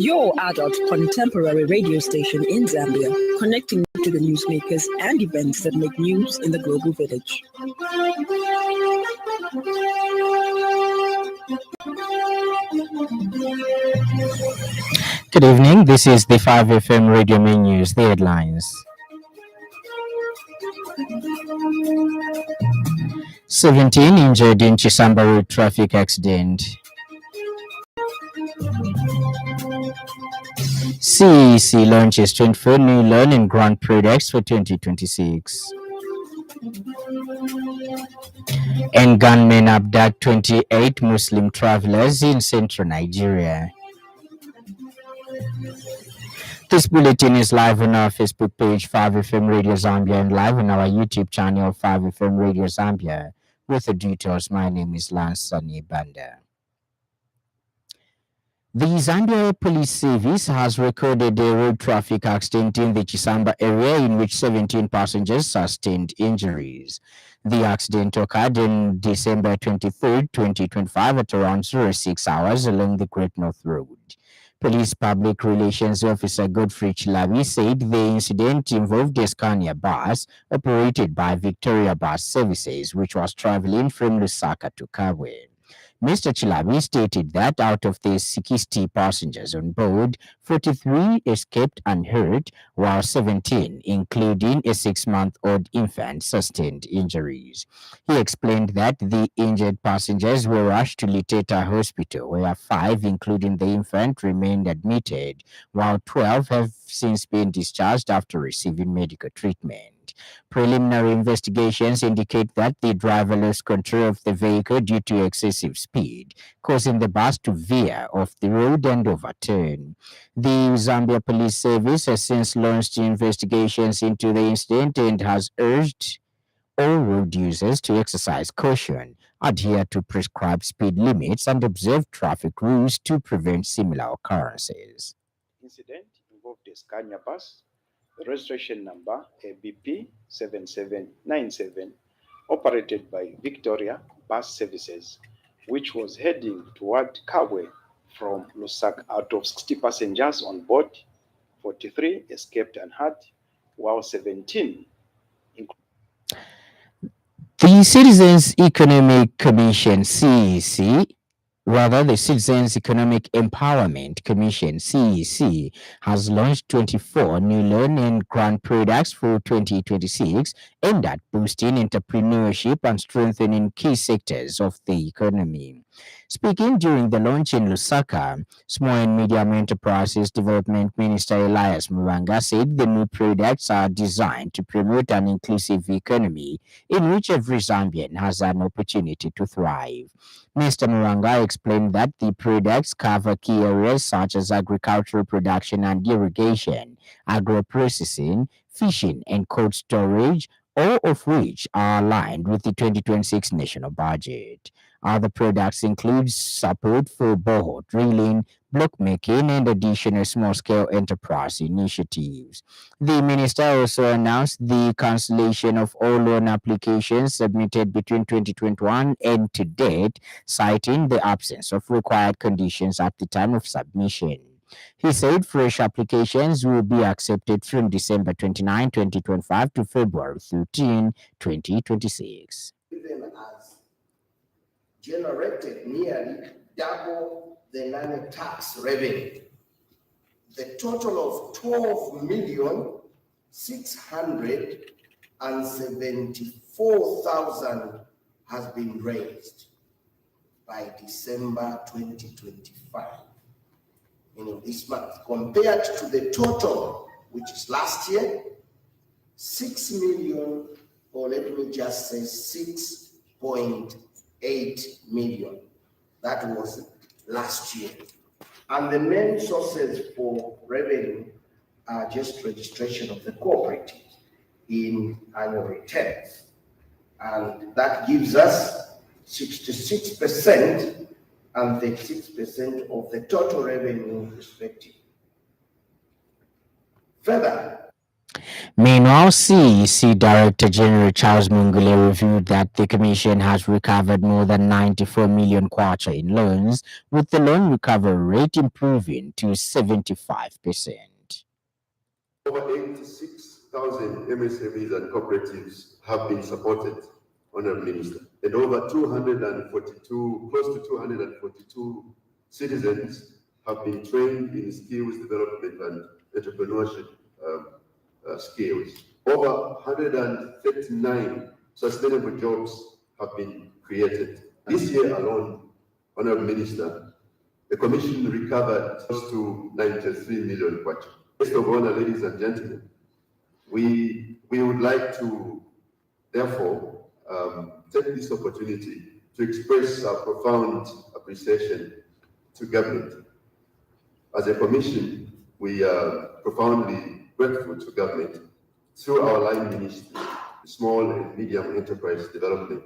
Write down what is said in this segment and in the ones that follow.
Your adult contemporary radio station in Zambia, connecting you to the newsmakers and events that make news in the global village. Good evening, this is the 5FM Radio Main News, the headlines. 17 injured in Chisamba road traffic accident. CEC launches 24 new learning grant products for 2026. And gunmen abduct 28 Muslim travelers in central Nigeria. This bulletin is live on our Facebook page, 5FM Radio Zambia, and live on our YouTube channel, 5FM Radio Zambia. With the details, my name is Lance Sannie. The Zambia Police Service has recorded a road traffic accident in the Chisamba area in which 17 passengers sustained injuries. The accident occurred on December 23, 2025 at around 06 hours along the Great North Road. Police Public Relations Officer Godfrey Chilabi said the incident involved a Scania bus operated by Victoria Bus Services, which was traveling from Lusaka to Kabwe. Mr. Chilabi stated that out of the 60 passengers on board, 43 escaped unhurt, while 17, including a 6-month-old infant, sustained injuries. He explained that the injured passengers were rushed to Liteta Hospital, where 5, including the infant, remained admitted, while 12 have since been discharged after receiving medical treatment. Preliminary investigations indicate that the driver lost control of the vehicle due to excessive speed, causing the bus to veer off the road and overturn. The Zambia Police Service has since launched investigations into the incident and has urged all road users to exercise caution, adhere to prescribed speed limits, and observe traffic rules to prevent similar occurrences. Incident involved a Scania bus, the registration number ABP 7797, operated by Victoria Bus Services, which was heading toward Kabwe from Lusaka. Out of 60 passengers on board, 43 escaped unhurt, while 17 The Citizens Economic Commission, CEC, the Citizens Economic Empowerment Commission, CEC, has launched 24 new loan and grant products for 2026 aimed at boosting entrepreneurship and strengthening key sectors of the economy. Speaking during the launch in Lusaka, Small and Medium Enterprises Development Minister Elias Muranga said the new products are designed to promote an inclusive economy in which every Zambian has an opportunity to thrive. Mr. Muranga explained that the products cover key areas such as agricultural production and irrigation, agro-processing, fishing, and cold storage, all of which are aligned with the 2026 national budget. Other products include support for borehole drilling, block making, and additional small-scale enterprise initiatives. The minister also announced the cancellation of all loan applications submitted between 2021 and to date, citing the absence of required conditions at the time of submission. He said fresh applications will be accepted from December 29, 2025 to February 13, 2026. Generated nearly double the non-tax revenue. The total of 12,674,000 has been raised by December 2025, meaning this month, compared to the total, which is last year, 6 million, or let me just say 6.8 million. That was last year. And the main sources for revenue are just registration of the cooperative in annual returns. And that gives us 66% and 36% of the total revenue respectively. Further, Meanwhile, CEC Director General Charles Mungule revealed that the Commission has recovered more than 94 million kwacha in loans, with the loan recovery rate improving to 75%. Over 86,000 MSMEs and cooperatives have been supported, Honorable Minister, and over 242, close to 242 citizens have been trained in skills development and entrepreneurship skills. Over 139 sustainable jobs have been created. This year alone, Honorable Minister, the Commission recovered close to 93 million kwacha. First of all, ladies and gentlemen, we would like to, therefore, take this opportunity to express our profound appreciation to government. As a commission, we are profoundly grateful to government through our line ministry, Small and Medium Enterprise Development.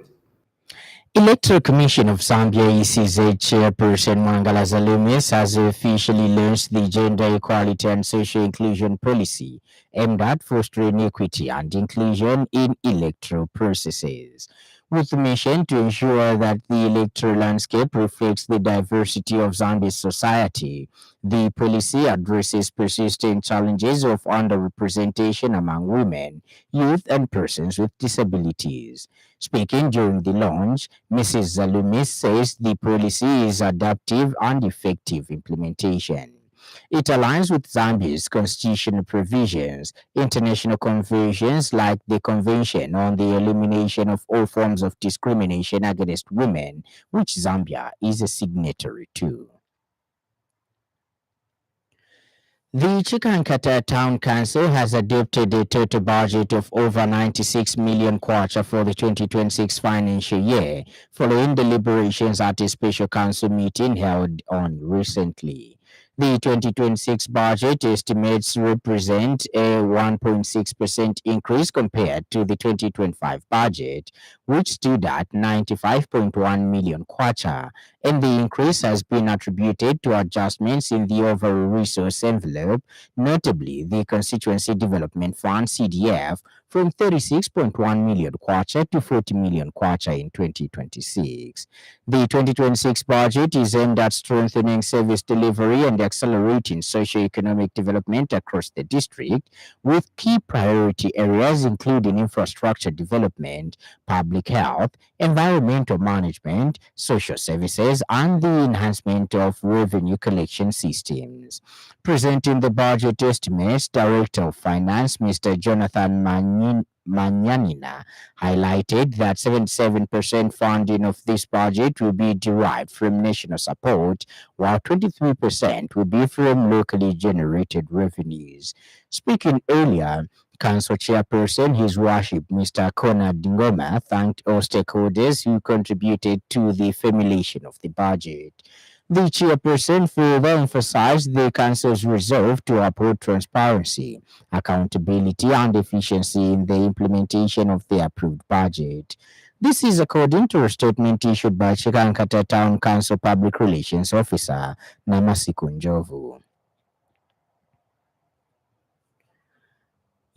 Electoral Commission of Zambia ECZ Chairperson Mangala Zalumis has officially launched the Gender Equality and Social Inclusion Policy aimed at fostering equity and inclusion in electoral processes, with the mission to ensure that the electoral landscape reflects the diversity of Zambia's society. The policy addresses persistent challenges of underrepresentation among women, youth, and persons with disabilities. Speaking during the launch, Mrs. Zalumis says the policy is adaptive and effective implementation. It aligns with Zambia's constitutional provisions, international conventions like the Convention on the Elimination of All Forms of Discrimination Against Women, which Zambia is a signatory to. The Chikankata Town Council has adopted a total budget of over 96 million kwacha for the 2026 financial year, following deliberations at a special council meeting held on recently. The 2026 budget estimates represent a 1.6% increase compared to the 2025 budget, which stood at 95.1 million kwacha, and the increase has been attributed to adjustments in the overall resource envelope, notably the Constituency Development Fund (CDF) from 36.1 million kwacha to 40 million kwacha in 2026. The 2026 budget is aimed at strengthening service delivery and accelerating socio-economic development across the district, with key priority areas including infrastructure development, public health, environmental management, social services, and the enhancement of revenue collection systems. Presenting the budget estimates, Director of Finance, Mr. Jonathan Manyanina, highlighted that 77% funding of this budget will be derived from national support, while 23% will be from locally generated revenues. Speaking earlier, Council Chairperson, His Worship Mr. Conrad Ngoma, thanked all stakeholders who contributed to the formulation of the budget. The chairperson further emphasized the Council's resolve to uphold transparency, accountability, and efficiency in the implementation of the approved budget. This is according to a statement issued by Chikankata Town Council Public Relations Officer Namasiku Njovu.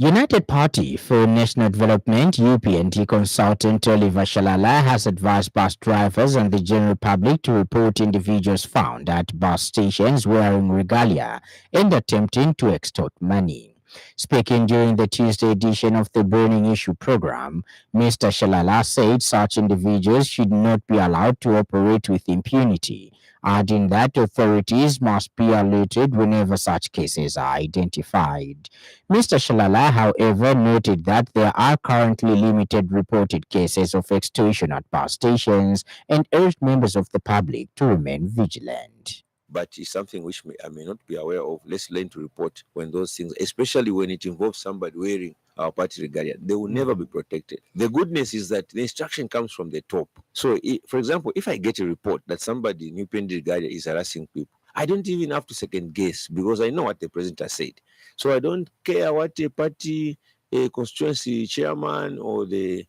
United Party for National Development UPND consultant Oliver Shalala has advised bus drivers and the general public to report individuals found at bus stations wearing regalia and attempting to extort money. Speaking during the Tuesday edition of the Burning Issue program, Mr. Shalala said such individuals should not be allowed to operate with impunity, adding that authorities must be alerted whenever such cases are identified. Mr. Shalala, however, noted that there are currently limited reported cases of extortion at bus stations and urged members of the public to remain vigilant. But it's something which I may not be aware of. Let's learn to report when those things, especially when it involves somebody wearing our party regalia, they will never be protected. The goodness is that the instruction comes from the top. So, for example, if I get a report that somebody in UPND regalia is harassing people, I don't even have to second guess because I know what the president has said. So I don't care what a party, a constituency chairman or the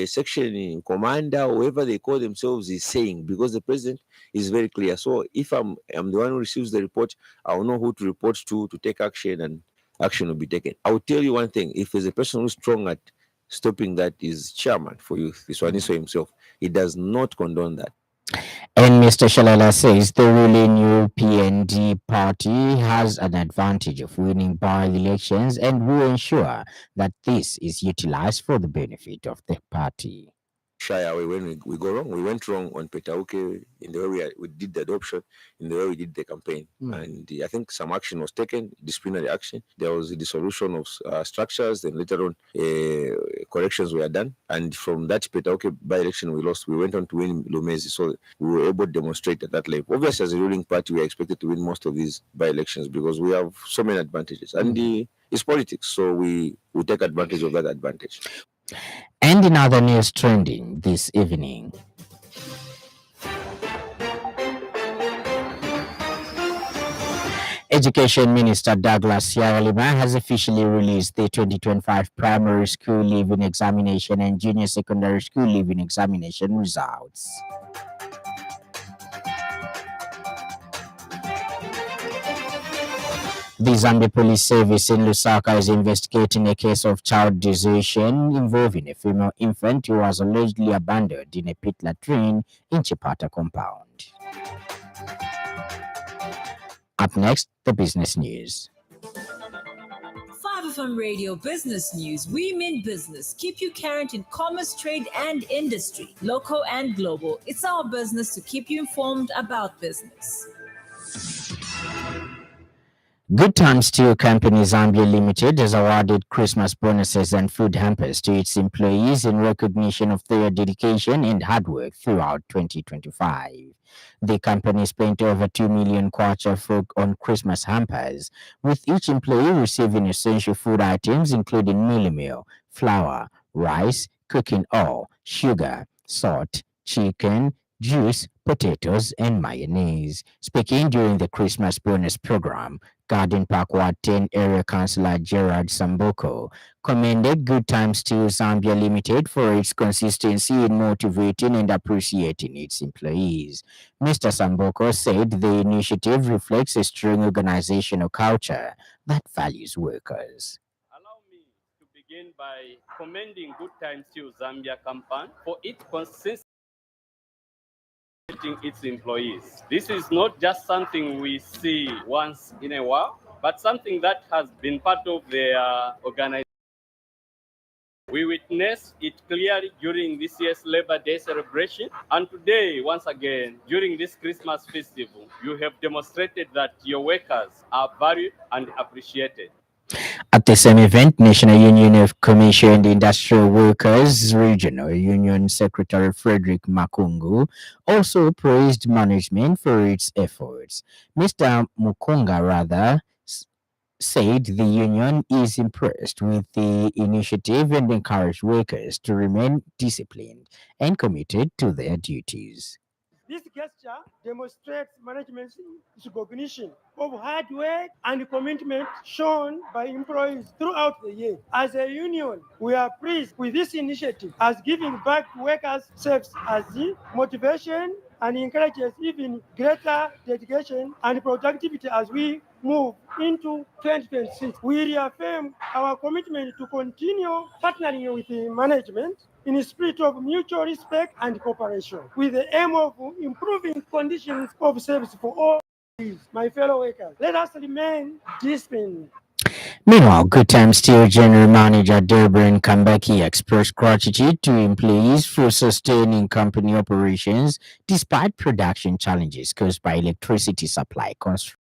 section commander, or whoever they call themselves, is saying, because the president is very clear. So if I'm the one who receives the report, I'll know who to report to take action, and action will be taken. I'll tell you one thing: if there's a person who's strong at stopping that, is chairman for youth, this one is himself. He does not condone that. And Mr. Shalala says the ruling UPND party has an advantage of winning by-elections and will ensure that this is utilized for the benefit of the party. Shy away when we go wrong. We went wrong on Petauke in the way we did the adoption, in the way we did the campaign. And I think some action was taken, disciplinary action. There was a dissolution of structures, then later on corrections were done. And from that Petauke by-election we lost, we went on to win Lumezi. So we were able to demonstrate at that level. Obviously, as a ruling party, we are expected to win most of these by-elections because we have so many advantages. And it's politics, so we take advantage of that advantage. And in other news trending this evening, Education Minister Douglas Yaralima has officially released the 2025 primary school leaving examination and junior secondary school leaving examination results. The Zambia Police Service in Lusaka is investigating a case of child desertion involving a female infant who was allegedly abandoned in a pit latrine in Chipata compound. Up next, the business news. 5FM Radio Business News. We mean business. Keep you current in commerce, trade, and industry, local and global. It's our business to keep you informed about business. Good Times Steel Company Zambia Limited has awarded Christmas bonuses and food hampers to its employees in recognition of their dedication and hard work throughout 2025. The company spent over 2 million kwacha on Christmas hampers, with each employee receiving essential food items including mealie meal, flour, rice, cooking oil, sugar, salt, chicken, juice, potatoes, and mayonnaise. Speaking during the Christmas bonus program, Garden Park Ward 10 Area Councillor Gerard Samboko commended Good Times Steel Zambia Limited for its consistency in motivating and appreciating its employees. Mr. Samboko said the initiative reflects a strong organizational culture that values workers. Allow me to begin by commending Good Times Steel Zambia Company for its consistency its employees. This is not just something we see once in a while, but something that has been part of their organization. We witnessed it clearly during this year's Labor Day celebration, and today, once again, during this Christmas festival, you have demonstrated that your workers are valued and appreciated. At the same event, National Union of Commercial and Industrial Workers Regional Union Secretary Frederick Makungu also praised management for its efforts. Mr. Mukunga said the union is impressed with the initiative and encouraged workers to remain disciplined and committed to their duties. This gesture demonstrates management's recognition of hard work and commitment shown by employees throughout the year. As a union, we are pleased with this initiative as giving back to workers serves as the motivation and encourages even greater dedication and productivity as we move into 2026. We reaffirm our commitment to continue partnering with the management in a spirit of mutual respect and cooperation, with the aim of improving conditions of service for all my fellow workers. Let us remain disciplined. Meanwhile, Good Times Steel General Manager Deborah Kambaki expressed gratitude to employees for sustaining company operations despite production challenges caused by electricity supply constraints.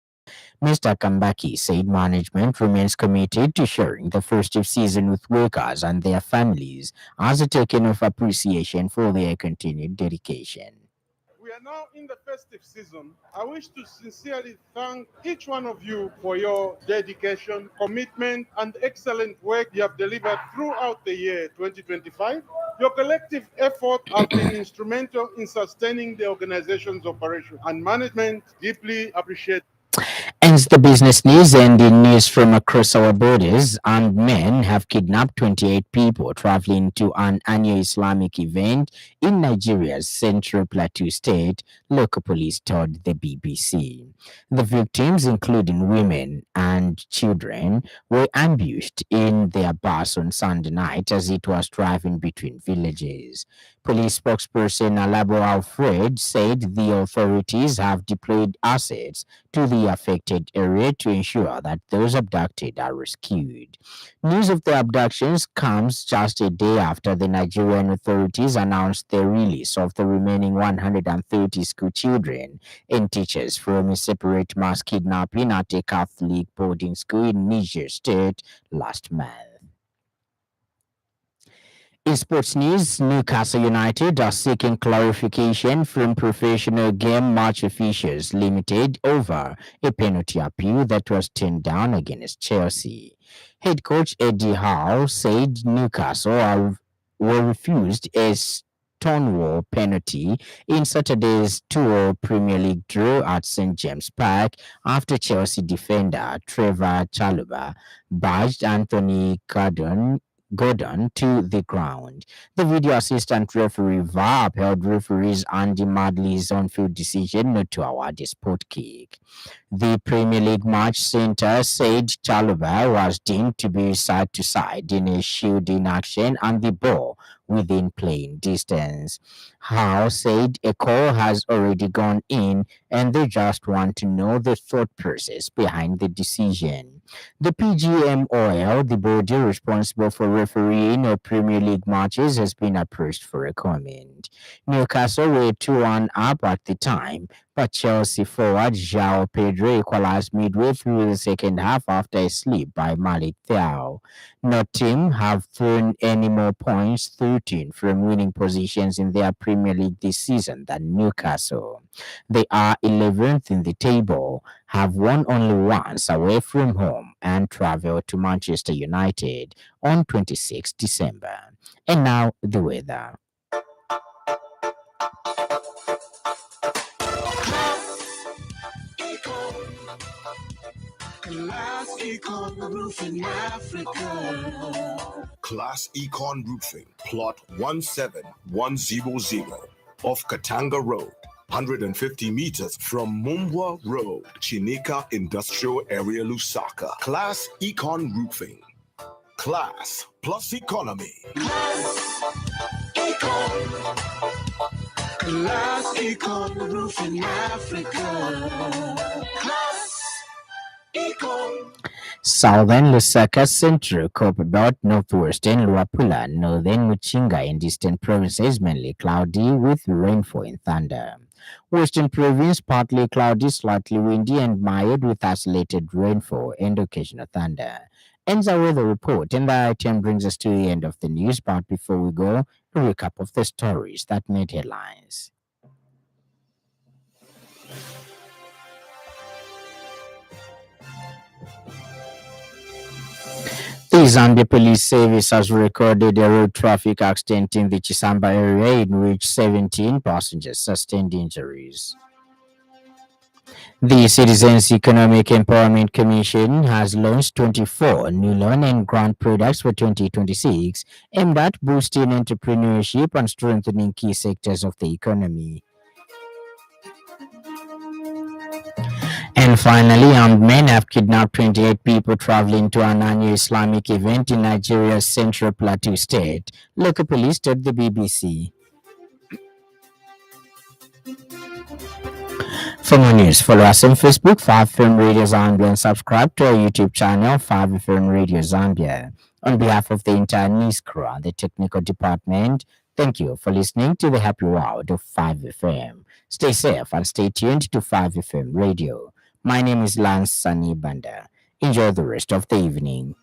Mr. Kambaki said management remains committed to sharing the festive season with workers and their families as a token of appreciation for their continued dedication. We are now in the festive season. I wish to sincerely thank each one of you for your dedication, commitment, and excellent work you have delivered throughout the year 2025. Your collective effort has been instrumental in sustaining the organization's operation, and management deeply appreciates. Ends the business news and the news from across our borders. Armed men have kidnapped 28 people traveling to an annual Islamic event in Nigeria's Central Plateau State, local police told the BBC. The victims, including women and children, were ambushed in their bus on Sunday night as it was driving between villages. Police spokesperson Alabo Alfred said the authorities have deployed assets to the affected area to ensure that those abducted are rescued. News of the abductions comes just a day after the Nigerian authorities announced the release of the remaining 130 school children and teachers from a separate mass kidnapping at a Catholic boarding school in Niger State last month. In sports news, Newcastle United are seeking clarification from Professional Game Match Officials Limited over a penalty appeal that was turned down against Chelsea. Head coach Eddie Howe said were refused a Stonewall penalty in Saturday's 2-2 Premier League draw at St James Park after Chelsea defender Trevor Chalobah badged Anthony Gordon to the ground. The video assistant referee VAR upheld referees Andy Madley's on-field decision not to award a spot kick. The Premier League match centre said Chalobah was deemed to be side to side in a shielding action and the ball within playing distance. Howe said a call has already gone in and they just want to know the thought process behind the decision. The PGMOL, the body responsible for refereeing of Premier League matches, has been approached for a comment. Newcastle were 2-1 up at the time, but Chelsea forward João Pedro equalized midway through the second half after a slip by Malik Thiaw. No team have thrown any more points, 13 from winning positions in their Premier League this season than Newcastle. They are 11th in the table, have won only once away from home, and travel to Manchester United on 26 December. And now the weather. Class Econ Roofing Africa. Class Econ Roofing, plot 17100 off Katanga Road, 150 meters from Mumbwa Road, Chinika Industrial Area, Lusaka. Class Econ Roofing. Class plus economy. Class Econ. Class Econ Roofing Africa. Class Econ. Southern Lusaka, Central Copperbelt, Northwestern Luapula, Northern Muchinga, and Eastern Provinces mainly cloudy with rainfall and thunder. Western Province partly cloudy, slightly windy and mild with isolated rainfall and occasional thunder. Ends our weather report, and that item brings us to the end of the news. But before we go, a recap of the stories that made headlines. The Zambia Police Service has recorded a road traffic accident in the Chisamba area in which 17 passengers sustained injuries. The Citizens Economic Empowerment Commission has launched 24 new loan and grant products for 2026 aimed at boosting entrepreneurship and strengthening key sectors of the economy. And finally, armed men have kidnapped 28 people traveling to an annual Islamic event in Nigeria's Central Plateau State, local police told the BBC. For more news, follow us on Facebook, 5FM Radio Zambia, and subscribe to our YouTube channel, 5FM Radio Zambia. On behalf of the entire news crew and the technical department, thank you for listening to the happy world of 5FM. Stay safe and stay tuned to 5FM Radio. My name is Lance Sannie. Enjoy the rest of the evening.